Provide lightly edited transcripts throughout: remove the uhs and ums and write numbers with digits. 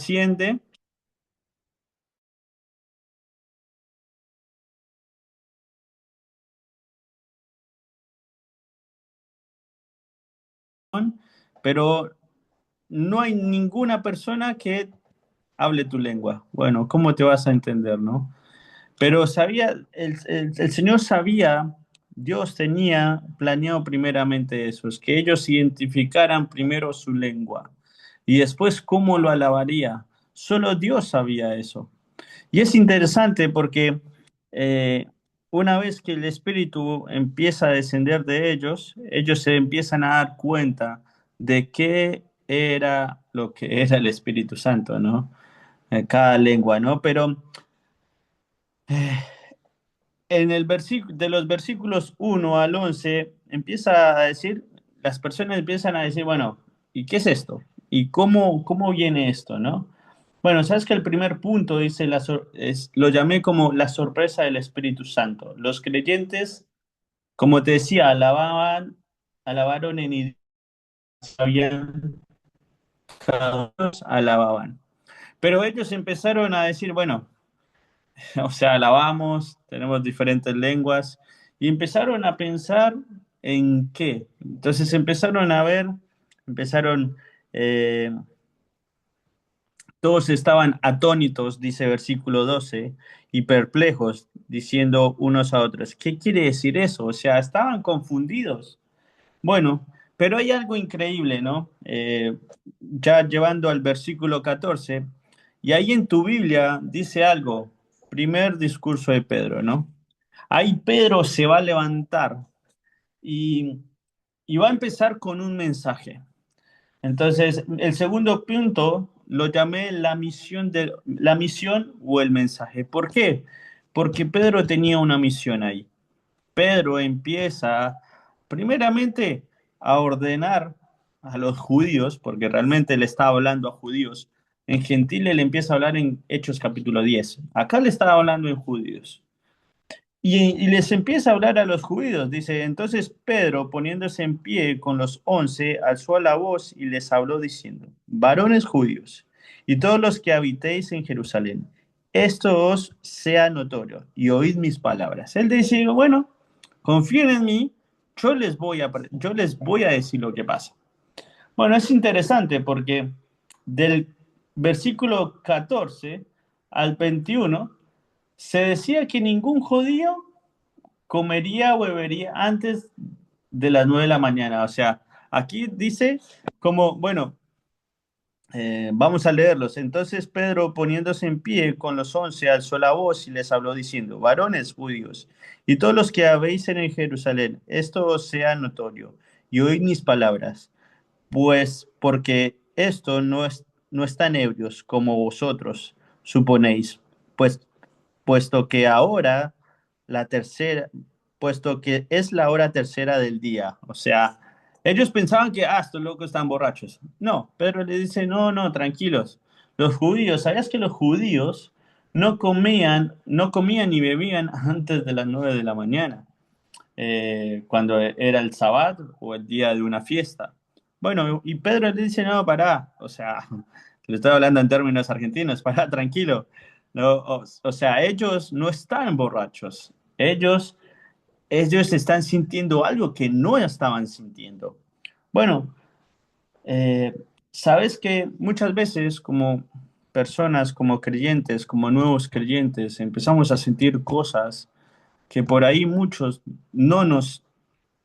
desciende. Pero no hay ninguna persona que hable tu lengua. Bueno, ¿cómo te vas a entender, no? Pero sabía, el Señor sabía, Dios tenía planeado primeramente eso, es que ellos identificaran primero su lengua y después cómo lo alabaría. Solo Dios sabía eso. Y es interesante porque eh, una vez que el Espíritu empieza a descender de ellos se empiezan a dar cuenta de qué era lo que era el Espíritu Santo, ¿no? Cada lengua, ¿no? Pero en el versículo, de los versículos 1 al 11 empieza a decir, las personas empiezan a decir, bueno, ¿y qué es esto? ¿Y cómo viene esto, no? Bueno, sabes que el primer punto dice, lo llamé como la sorpresa del Espíritu Santo. Los creyentes, como te decía, alabaron en idioma, sabían, alababan. Pero ellos empezaron a decir, bueno, o sea, alabamos, tenemos diferentes lenguas, y empezaron a pensar en qué. Entonces empezaron a ver, empezaron, eh, todos estaban atónitos, dice versículo 12 y perplejos, diciendo unos a otros, ¿qué quiere decir eso? O sea, estaban confundidos. Bueno, pero hay algo increíble, ¿no? Ya llevando al versículo 14, y ahí en tu Biblia dice algo, primer discurso de Pedro, ¿no? Ahí Pedro se va a levantar y, y va a empezar con un mensaje. Entonces, el segundo punto lo llamé la misión o el mensaje. ¿Por qué? Porque Pedro tenía una misión ahí. Pedro empieza primeramente a ordenar a los judíos, porque realmente le estaba hablando a judíos. En gentil le empieza a hablar en Hechos capítulo 10. Acá le estaba hablando en judíos. Y les empieza a hablar a los judíos. Dice, entonces Pedro, poniéndose en pie con los 11, alzó la voz y les habló diciendo, varones judíos, y todos los que habitéis en Jerusalén, esto os sea notorio, y oíd mis palabras. Él dice, bueno, confíen en mí, yo les voy a decir lo que pasa. Bueno, es interesante porque del versículo 14 al 21 se decía que ningún judío comería o bebería antes de las 9 de la mañana. O sea, aquí dice como, bueno, vamos a leerlos. Entonces Pedro, poniéndose en pie con los 11, alzó la voz y les habló diciendo, varones judíos, y todos los que habéis en Jerusalén, esto os sea notorio, y oíd mis palabras, pues porque esto no están ebrios como vosotros suponéis, pues puesto que ahora la tercera, puesto que es la hora tercera del día. O sea, ellos pensaban que, estos locos están borrachos. No, Pedro le dice, no, no, tranquilos. Los judíos, ¿sabías que los judíos no comían ni bebían antes de las 9 de la mañana, cuando era el sabbat o el día de una fiesta? Bueno, y Pedro le dice, no, pará, o sea, le estoy hablando en términos argentinos, pará, tranquilo. No, o sea, ellos no están borrachos, ellos están sintiendo algo que no estaban sintiendo. Bueno, eh, sabes que muchas veces como personas, como creyentes, como nuevos creyentes, empezamos a sentir cosas que por ahí muchos no nos,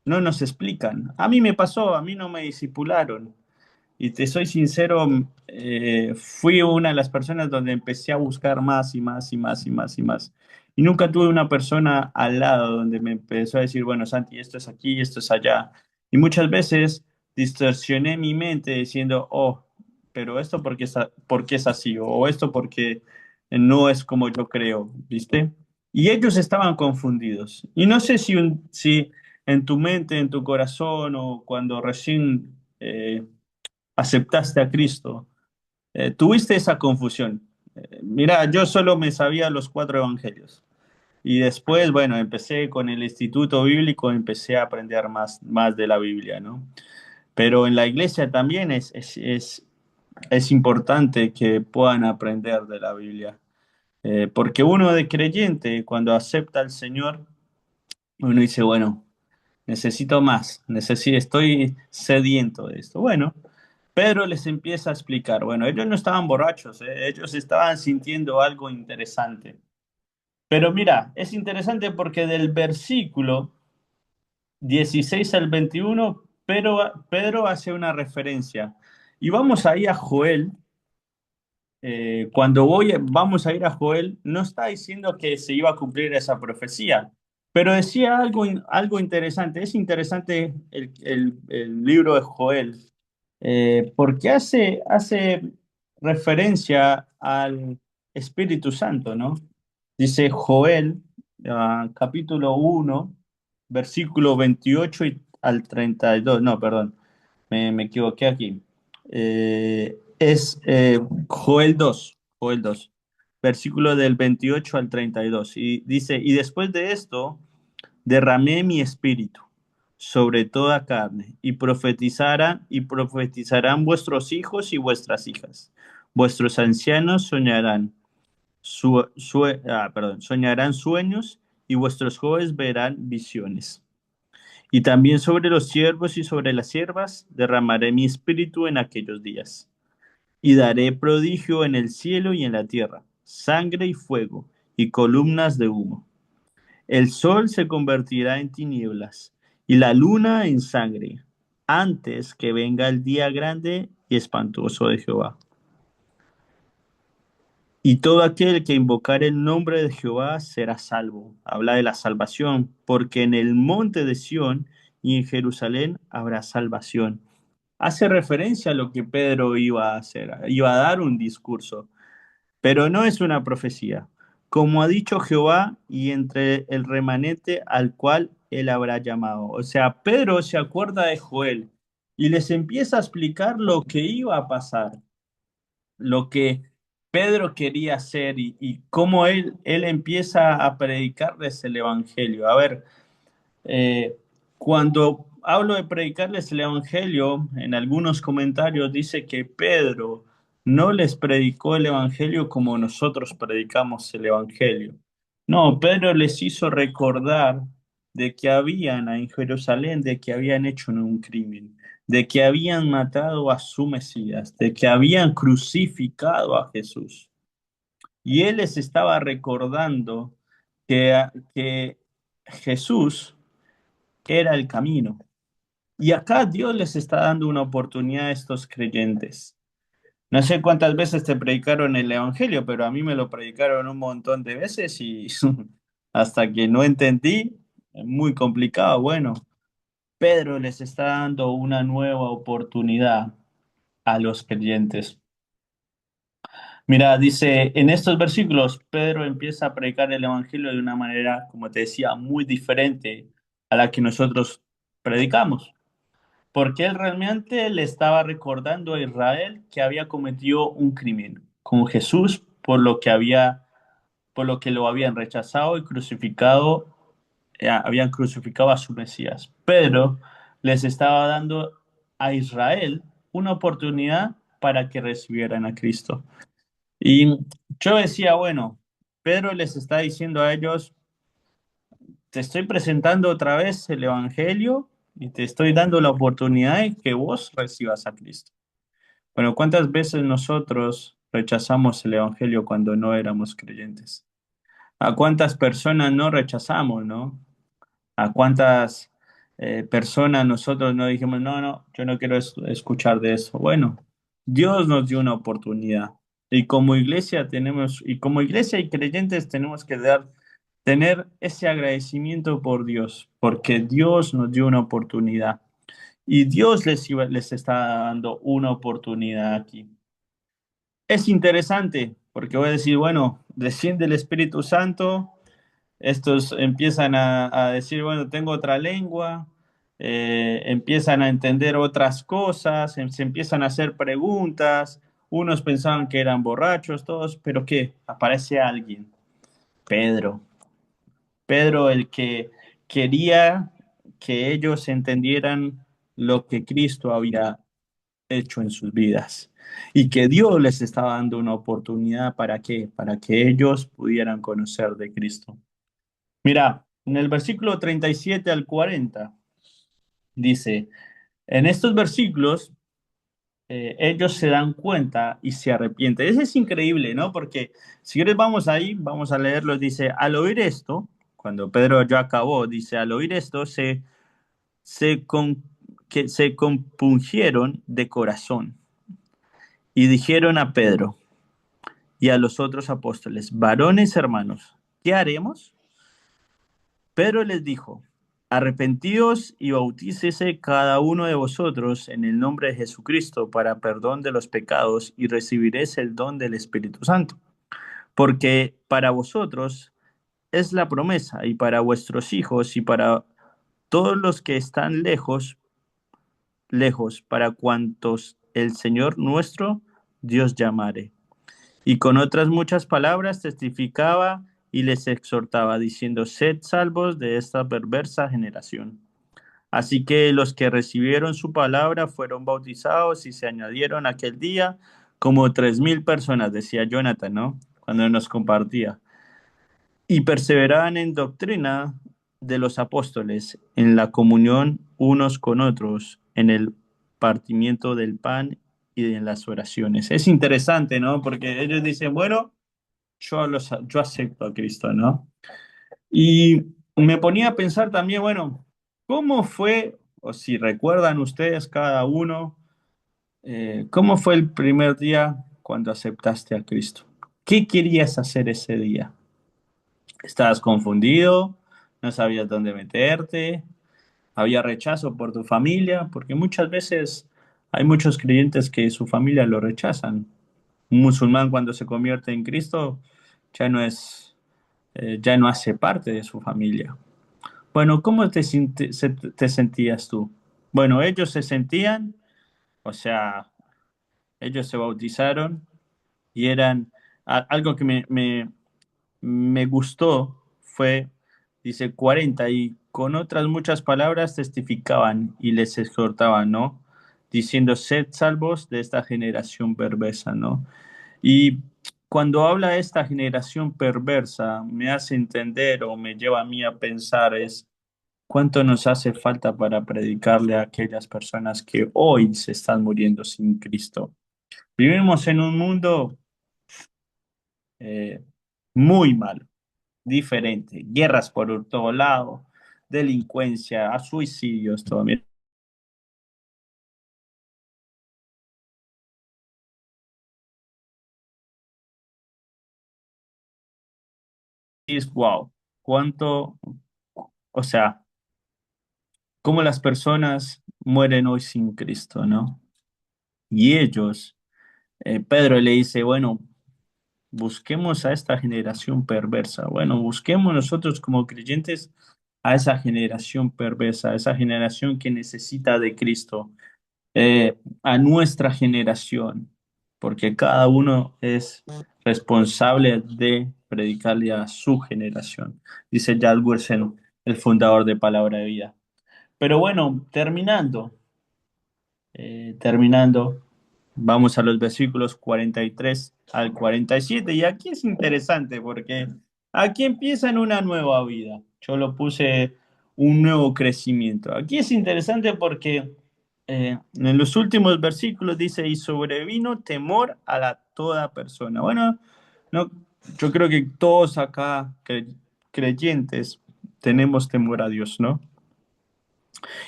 no nos explican. A mí me pasó, a mí no me discipularon. Y te soy sincero, fui una de las personas donde empecé a buscar más y más y más y más y más. Y nunca tuve una persona al lado donde me empezó a decir, bueno, Santi, esto es aquí, esto es allá. Y muchas veces distorsioné mi mente diciendo, oh, pero esto porque es así, o esto porque no es como yo creo, ¿viste? Y ellos estaban confundidos. Y no sé si en tu mente, en tu corazón, o cuando recién aceptaste a Cristo, tuviste esa confusión. Mira, yo solo me sabía los 4 evangelios. Y después, bueno, empecé con el instituto bíblico, empecé a aprender más de la Biblia, ¿no? Pero en la iglesia también es importante que puedan aprender de la Biblia. Porque uno de creyente, cuando acepta al Señor, uno dice, bueno, necesito más, estoy sediento de esto. Bueno, Pedro les empieza a explicar, bueno, ellos no estaban borrachos, ellos estaban sintiendo algo interesante. Pero mira, es interesante porque del versículo 16 al 21, Pedro hace una referencia. Y vamos ahí a Joel. Vamos a ir a Joel, no está diciendo que se iba a cumplir esa profecía, pero decía algo interesante. Es interesante el libro de Joel, porque hace referencia al Espíritu Santo, ¿no? Dice Joel, capítulo 1, versículo 28 al 32. No, perdón, me equivoqué aquí. Es Joel 2, versículo del 28 al 32. Y dice, y después de esto, derramé mi espíritu sobre toda carne, y profetizarán vuestros hijos y vuestras hijas. Vuestros ancianos soñarán sueños, y vuestros jóvenes verán visiones. Y también sobre los siervos y sobre las siervas derramaré mi espíritu en aquellos días. Y daré prodigio en el cielo y en la tierra, sangre y fuego, y columnas de humo. El sol se convertirá en tinieblas, y la luna en sangre, antes que venga el día grande y espantoso de Jehová. Y todo aquel que invocare el nombre de Jehová será salvo. Habla de la salvación, porque en el monte de Sión y en Jerusalén habrá salvación. Hace referencia a lo que Pedro iba a hacer, iba a dar un discurso, pero no es una profecía. Como ha dicho Jehová, y entre el remanente al cual él habrá llamado. O sea, Pedro se acuerda de Joel y les empieza a explicar lo que iba a pasar, lo que Pedro quería hacer y cómo él empieza a predicarles el Evangelio. A ver, cuando hablo de predicarles el Evangelio, en algunos comentarios dice que Pedro no les predicó el Evangelio como nosotros predicamos el Evangelio. No, Pedro les hizo recordar de que habían en Jerusalén, de que habían hecho un crimen, de que habían matado a su Mesías, de que habían crucificado a Jesús. Y él les estaba recordando que Jesús era el camino. Y acá Dios les está dando una oportunidad a estos creyentes. No sé cuántas veces te predicaron el Evangelio, pero a mí me lo predicaron un montón de veces y hasta que no entendí, es muy complicado. Bueno, Pedro les está dando una nueva oportunidad a los creyentes. Mira, dice, en estos versículos, Pedro empieza a predicar el Evangelio de una manera, como te decía, muy diferente a la que nosotros predicamos. Porque él realmente le estaba recordando a Israel que había cometido un crimen con Jesús por lo que lo habían rechazado y crucificado, habían crucificado a su Mesías. Pedro les estaba dando a Israel una oportunidad para que recibieran a Cristo. Y yo decía, bueno, Pedro les está diciendo a ellos, te estoy presentando otra vez el Evangelio y te estoy dando la oportunidad de que vos recibas a Cristo. Bueno, ¿cuántas veces nosotros rechazamos el Evangelio cuando no éramos creyentes? ¿A cuántas personas no rechazamos, no? ¿A cuántas personas nosotros no dijimos, no, no, yo no quiero escuchar de eso? Bueno, Dios nos dio una oportunidad. Y como iglesia y creyentes tenemos que tener ese agradecimiento por Dios, porque Dios nos dio una oportunidad. Y Dios les está dando una oportunidad aquí. Es interesante, porque voy a decir, bueno, desciende el Espíritu Santo, estos empiezan a decir, bueno, tengo otra lengua, empiezan a entender otras cosas, se empiezan a hacer preguntas, unos pensaban que eran borrachos, todos, pero ¿qué? Aparece alguien, Pedro. Pedro, el que quería que ellos entendieran lo que Cristo había hecho en sus vidas. y que Dios les estaba dando una oportunidad ¿para qué? Para que ellos pudieran conocer de Cristo. Mira, en el versículo 37 al 40 dice, en estos versículos ellos se dan cuenta y se arrepienten. Eso es increíble, ¿no? Porque si quieres vamos ahí, vamos a leerlo, dice, al oír esto, cuando Pedro ya acabó, dice, al oír esto se, con- que se compungieron de corazón y dijeron a Pedro y a los otros apóstoles, varones hermanos, ¿qué haremos? Pedro les dijo, arrepentíos y bautícese cada uno de vosotros en el nombre de Jesucristo para perdón de los pecados y recibiréis el don del Espíritu Santo, porque para vosotros es la promesa y para vuestros hijos y para todos los que están lejos, lejos, para cuantos el Señor nuestro Dios llamare. Y con otras muchas palabras testificaba y les exhortaba, diciendo, sed salvos de esta perversa generación. Así que los que recibieron su palabra fueron bautizados y se añadieron aquel día como 3,000 personas, decía Jonathan, ¿no? Cuando nos compartía. Y perseveraban en doctrina de los apóstoles, en la comunión unos con otros, en el partimiento del pan y en las oraciones. Es interesante, ¿no? Porque ellos dicen, bueno, yo acepto a Cristo, ¿no? Y me ponía a pensar también, bueno, ¿cómo fue, o si recuerdan ustedes cada uno, cómo fue el primer día cuando aceptaste a Cristo? ¿Qué querías hacer ese día? ¿Estabas confundido? ¿No sabías dónde meterte? ¿Había rechazo por tu familia? Porque muchas veces hay muchos creyentes que su familia lo rechazan. Un musulmán cuando se convierte en Cristo ya no es, ya no hace parte de su familia. Bueno, ¿cómo te sentías tú? Bueno, ellos se sentían, o sea, ellos se bautizaron y eran, algo que me gustó fue, dice, 40 y con otras muchas palabras testificaban y les exhortaban, ¿no? Diciendo, sed salvos de esta generación perversa, ¿no? Y cuando habla de esta generación perversa, me hace entender o me lleva a mí a pensar es cuánto nos hace falta para predicarle a aquellas personas que hoy se están muriendo sin Cristo. Vivimos en un mundo eh, muy malo, diferente, guerras por todo lado, delincuencia, suicidios, todo. Mira, es wow, cuánto, o sea, cómo las personas mueren hoy sin Cristo, ¿no? Y ellos, Pedro le dice, bueno, busquemos a esta generación perversa. Bueno, busquemos nosotros como creyentes a esa generación perversa, a esa generación que necesita de Cristo, a nuestra generación, porque cada uno es responsable de predicarle a su generación, dice Jan Wursen, el fundador de Palabra de Vida. Pero bueno, terminando, vamos a los versículos 43 al 47 y aquí es interesante porque aquí empiezan una nueva vida. Yo lo puse un nuevo crecimiento. Aquí es interesante porque en los últimos versículos dice, y sobrevino temor a toda persona. Bueno, no, yo creo que todos acá creyentes tenemos temor a Dios, ¿no?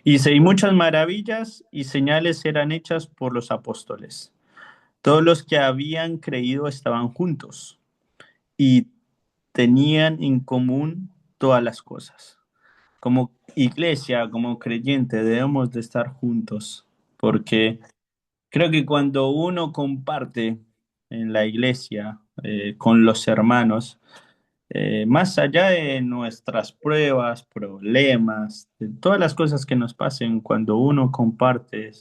Y dice, y muchas maravillas y señales eran hechas por los apóstoles. Todos los que habían creído estaban juntos y tenían en común todas las cosas. Como iglesia, como creyente, debemos de estar juntos, porque creo que cuando uno comparte en la iglesia con los hermanos, más allá de nuestras pruebas, problemas, de todas las cosas que nos pasen cuando uno comparte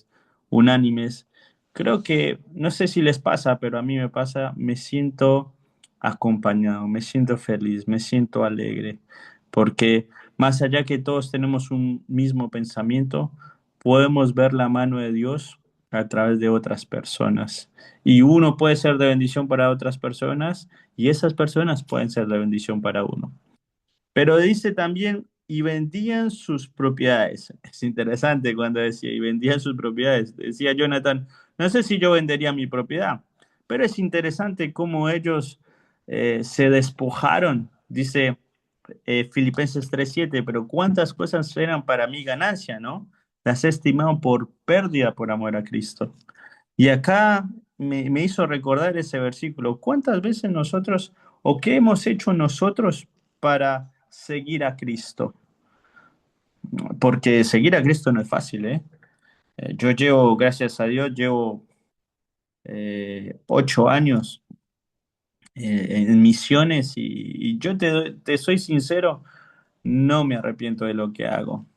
unánimes, creo que, no sé si les pasa, pero a mí me pasa, me siento acompañado, me siento feliz, me siento alegre, porque más allá que todos tenemos un mismo pensamiento, podemos ver la mano de Dios a través de otras personas. Y uno puede ser de bendición para otras personas y esas personas pueden ser de bendición para uno. Pero dice también, y vendían sus propiedades. Es interesante cuando decía, y vendían sus propiedades. Decía Jonathan, no sé si yo vendería mi propiedad, pero es interesante cómo ellos se despojaron. Dice Filipenses 3:7, pero cuántas cosas eran para mí ganancia, ¿no? Las he estimado por pérdida por amor a Cristo. Y acá me hizo recordar ese versículo. ¿Cuántas veces nosotros, o qué hemos hecho nosotros para seguir a Cristo? Porque seguir a Cristo no es fácil, ¿eh? Yo llevo, gracias a Dios, llevo 8 años en misiones y yo te soy sincero, no me arrepiento de lo que hago.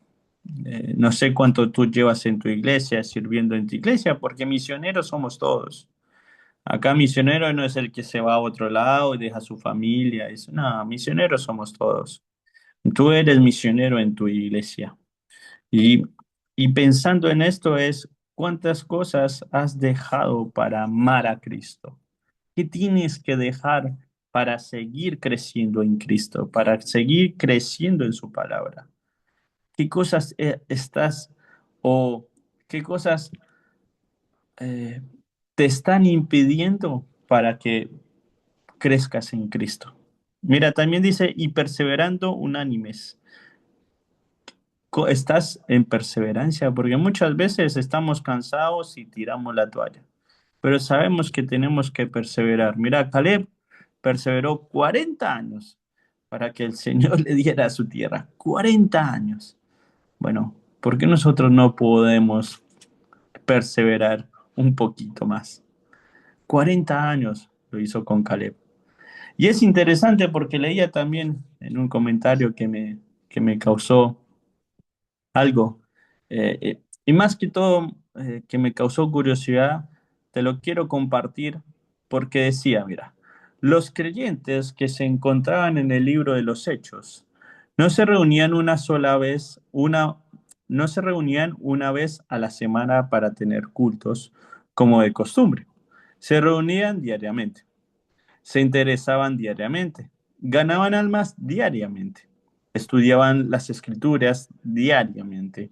No sé cuánto tú llevas en tu iglesia, sirviendo en tu iglesia, porque misioneros somos todos. Acá misionero no es el que se va a otro lado y deja su familia. No, misioneros somos todos. Tú eres misionero en tu iglesia. Y, y pensando en esto es, ¿cuántas cosas has dejado para amar a Cristo? ¿Qué tienes que dejar para seguir creciendo en Cristo, para seguir creciendo en su palabra? ¿Qué cosas estás o qué cosas eh, te están impidiendo para que crezcas en Cristo? Mira, también dice, y perseverando unánimes. Estás en perseverancia, porque muchas veces estamos cansados y tiramos la toalla, pero sabemos que tenemos que perseverar. Mira, Caleb perseveró 40 años para que el Señor le diera su tierra. 40 años. Bueno, ¿por qué nosotros no podemos perseverar un poquito más? 40 años lo hizo con Caleb. Y es interesante porque leía también en un comentario que me causó algo, y más que todo que me causó curiosidad, te lo quiero compartir porque decía, mira, los creyentes que se encontraban en el libro de los Hechos no se reunían una sola vez, no se reunían una vez a la semana para tener cultos como de costumbre. Se reunían diariamente, se interesaban diariamente, ganaban almas diariamente, estudiaban las escrituras diariamente,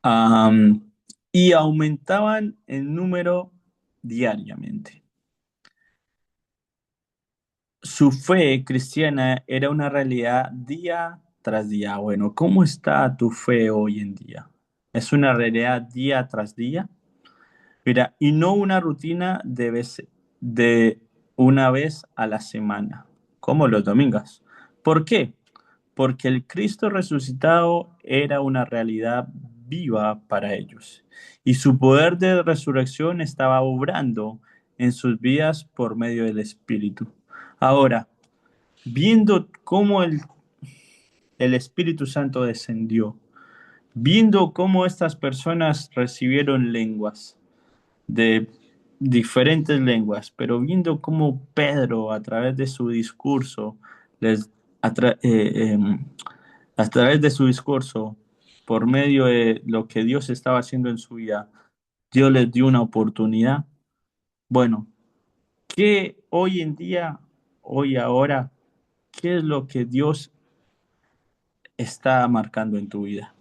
am, y aumentaban en número diariamente. Su fe cristiana era una realidad día tras día. Bueno, ¿cómo está tu fe hoy en día? ¿Es una realidad día tras día? Mira, y no una rutina de una vez a la semana, como los domingos. ¿Por qué? Porque el Cristo resucitado era una realidad viva para ellos y su poder de resurrección estaba obrando en sus vidas por medio del Espíritu. Ahora, viendo cómo el Espíritu Santo descendió, viendo cómo estas personas recibieron lenguas, de diferentes lenguas, pero viendo cómo Pedro a través de su discurso, les, a, tra- a través de su discurso, por medio de lo que Dios estaba haciendo en su vida, Dios les dio una oportunidad. Bueno, ¿qué hoy en día, hoy ahora, qué es lo que Dios está marcando en tu vida?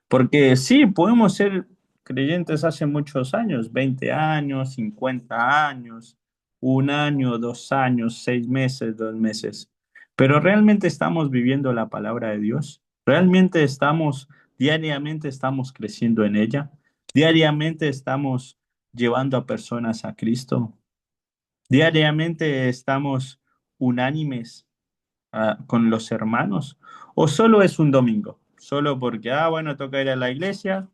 Porque sí, podemos ser creyentes hace muchos años, 20 años, 50 años, 1 año, 2 años, 6 meses, 2 meses, pero realmente estamos viviendo la palabra de Dios, realmente diariamente estamos creciendo en ella, diariamente estamos llevando a personas a Cristo, diariamente estamos unánimes con los hermanos? ¿O solo es un domingo? Solo porque, bueno, toca ir a la iglesia,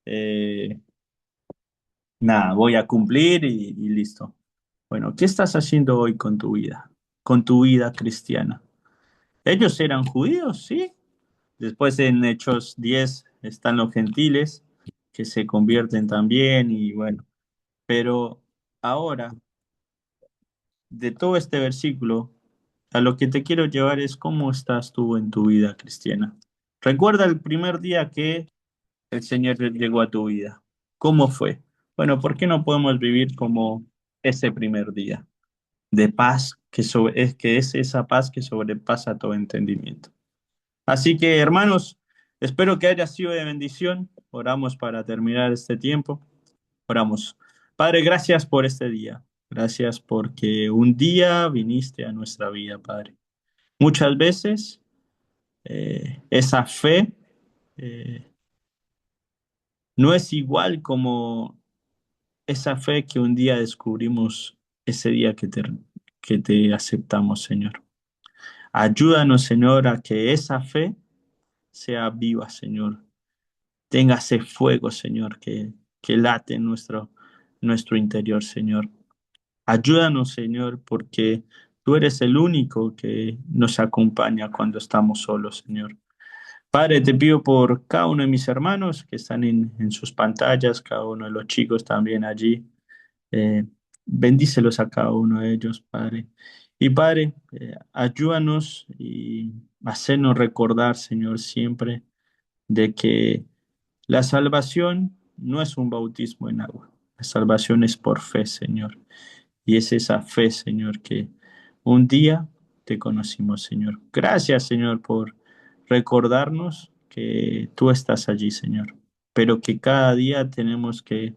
eh, nada, voy a cumplir y listo. Bueno, ¿qué estás haciendo hoy con tu vida cristiana? Ellos eran judíos, sí. Después en Hechos 10 están los gentiles que se convierten también y bueno, pero ahora de todo este versículo, a lo que te quiero llevar es cómo estás tú en tu vida cristiana. Recuerda el primer día que el Señor llegó a tu vida? ¿Cómo fue? Bueno, ¿por qué no podemos vivir como ese primer día de paz que es esa paz que sobrepasa todo entendimiento? Así que, hermanos, espero que haya sido de bendición. Oramos para terminar este tiempo. Oramos. Padre, gracias por este día. Gracias porque un día viniste a nuestra vida, Padre. Muchas veces esa fe eh, no es igual como esa fe que un día descubrimos ese día que te aceptamos, Señor. Ayúdanos, Señor, a que esa fe sea viva, Señor. Tenga ese fuego, Señor, que late en nuestro interior, Señor. Ayúdanos, Señor, porque tú eres el único que nos acompaña cuando estamos solos, Señor. Padre, te pido por cada uno de mis hermanos que están en sus pantallas, cada uno de los chicos también allí. Eh, Bendícelos a cada uno de ellos, Padre. Y Padre, ayúdanos y hacernos recordar, Señor, siempre de que la salvación no es un bautismo en agua. La salvación es por fe, Señor. Y es esa fe, Señor, que un día te conocimos, Señor. Gracias, Señor, por recordarnos que tú estás allí, Señor. Pero que cada día tenemos que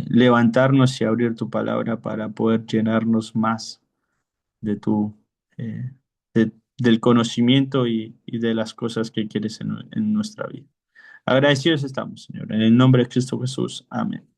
levantarnos y abrir tu palabra para poder llenarnos más de eh, del conocimiento y de las cosas que quieres en nuestra vida. Agradecidos estamos, Señor. En el nombre de Cristo Jesús. Amén.